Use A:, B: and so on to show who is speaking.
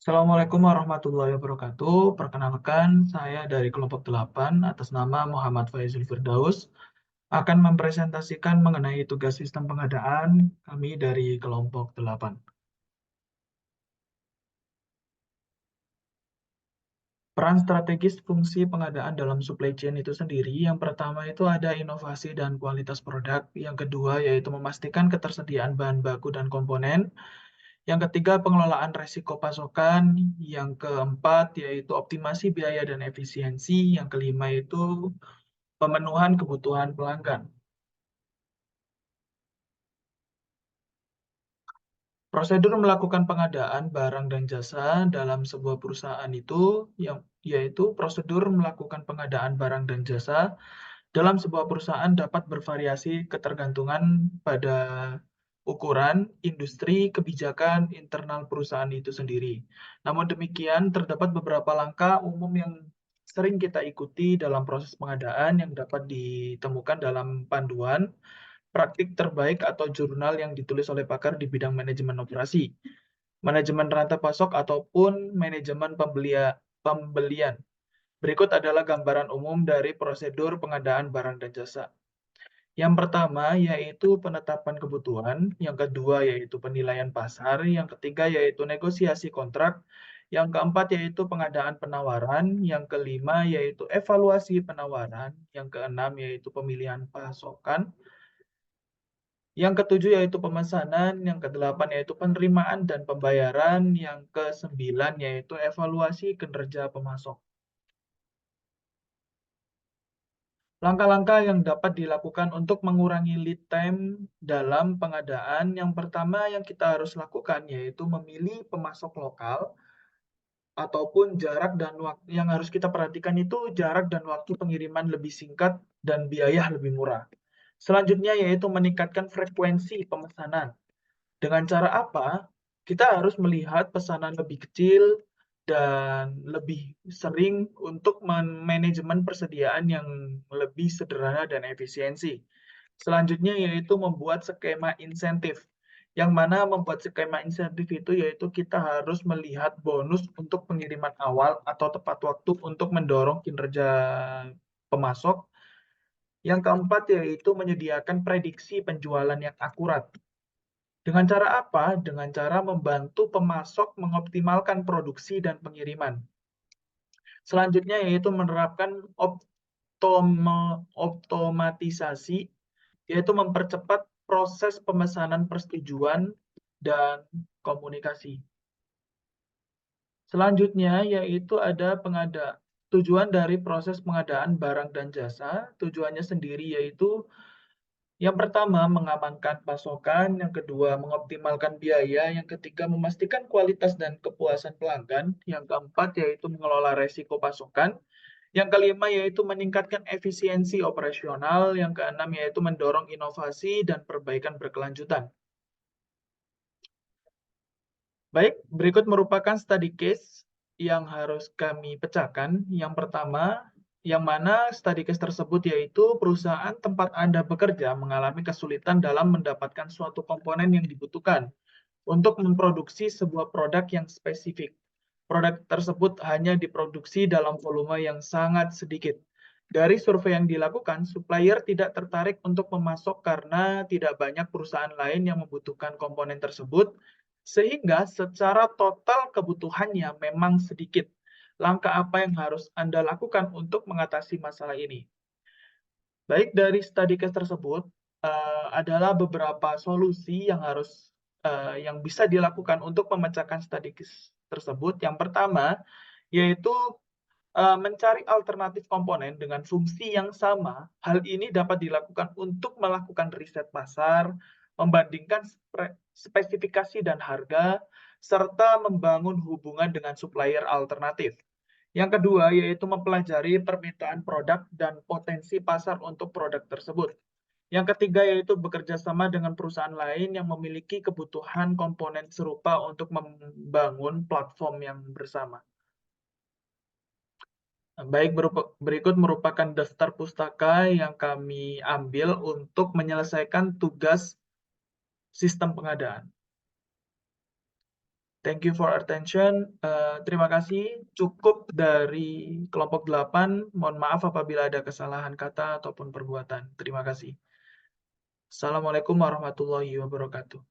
A: Assalamualaikum warahmatullahi wabarakatuh. Perkenalkan, saya dari kelompok 8 atas nama Muhammad Faizul Firdaus akan mempresentasikan mengenai tugas sistem pengadaan kami dari kelompok 8. Peran strategis fungsi pengadaan dalam supply chain itu sendiri, yang pertama itu ada inovasi dan kualitas produk, yang kedua yaitu memastikan ketersediaan bahan baku dan komponen, yang ketiga pengelolaan resiko pasokan, yang keempat yaitu optimasi biaya dan efisiensi, yang kelima itu pemenuhan kebutuhan pelanggan. Prosedur melakukan pengadaan barang dan jasa dalam sebuah perusahaan itu yaitu prosedur melakukan pengadaan barang dan jasa dalam sebuah perusahaan dapat bervariasi ketergantungan pada ukuran, industri, kebijakan internal perusahaan itu sendiri. Namun demikian, terdapat beberapa langkah umum yang sering kita ikuti dalam proses pengadaan yang dapat ditemukan dalam panduan praktik terbaik atau jurnal yang ditulis oleh pakar di bidang manajemen operasi, manajemen rantai pasok, ataupun manajemen pembelian. Berikut adalah gambaran umum dari prosedur pengadaan barang dan jasa. Yang pertama yaitu penetapan kebutuhan, yang kedua yaitu penilaian pasar, yang ketiga yaitu negosiasi kontrak, yang keempat yaitu pengadaan penawaran, yang kelima yaitu evaluasi penawaran, yang keenam yaitu pemilihan pasokan, yang ketujuh yaitu pemesanan, yang kedelapan yaitu penerimaan dan pembayaran, yang kesembilan yaitu evaluasi kinerja pemasok. Langkah-langkah yang dapat dilakukan untuk mengurangi lead time dalam pengadaan, yang pertama yang kita harus lakukan yaitu memilih pemasok lokal ataupun jarak dan waktu yang harus kita perhatikan itu jarak dan waktu pengiriman lebih singkat dan biaya lebih murah. Selanjutnya yaitu meningkatkan frekuensi pemesanan. Dengan cara apa? Kita harus melihat pesanan lebih kecil dan lebih sering untuk manajemen persediaan yang lebih sederhana dan efisiensi. Selanjutnya yaitu membuat skema insentif. Yang mana membuat skema insentif itu yaitu kita harus melihat bonus untuk pengiriman awal atau tepat waktu untuk mendorong kinerja pemasok. Yang keempat yaitu menyediakan prediksi penjualan yang akurat. Dengan cara apa? Dengan cara membantu pemasok mengoptimalkan produksi dan pengiriman. Selanjutnya yaitu menerapkan otomatisasi, yaitu mempercepat proses pemesanan persetujuan dan komunikasi. Selanjutnya yaitu ada tujuan dari proses pengadaan barang dan jasa. Tujuannya sendiri yaitu yang pertama, mengamankan pasokan. Yang kedua, mengoptimalkan biaya. Yang ketiga, memastikan kualitas dan kepuasan pelanggan. Yang keempat, yaitu mengelola resiko pasokan. Yang kelima, yaitu meningkatkan efisiensi operasional. Yang keenam, yaitu mendorong inovasi dan perbaikan berkelanjutan. Baik, berikut merupakan study case yang harus kami pecahkan. Yang pertama, yang mana study case tersebut yaitu perusahaan tempat Anda bekerja mengalami kesulitan dalam mendapatkan suatu komponen yang dibutuhkan untuk memproduksi sebuah produk yang spesifik. Produk tersebut hanya diproduksi dalam volume yang sangat sedikit. Dari survei yang dilakukan, supplier tidak tertarik untuk memasok karena tidak banyak perusahaan lain yang membutuhkan komponen tersebut, sehingga secara total kebutuhannya memang sedikit. Langkah apa yang harus Anda lakukan untuk mengatasi masalah ini? Baik, dari study case tersebut adalah beberapa solusi yang bisa dilakukan untuk memecahkan study case tersebut. Yang pertama, yaitu mencari alternatif komponen dengan fungsi yang sama. Hal ini dapat dilakukan untuk melakukan riset pasar, membandingkan spesifikasi dan harga, serta membangun hubungan dengan supplier alternatif. Yang kedua, yaitu mempelajari permintaan produk dan potensi pasar untuk produk tersebut. Yang ketiga, yaitu bekerja sama dengan perusahaan lain yang memiliki kebutuhan komponen serupa untuk membangun platform yang bersama. Baik, berikut merupakan daftar pustaka yang kami ambil untuk menyelesaikan tugas sistem pengadaan. Thank you for attention. Terima kasih. Cukup dari kelompok 8. Mohon maaf apabila ada kesalahan kata ataupun perbuatan. Terima kasih. Assalamualaikum warahmatullahi wabarakatuh.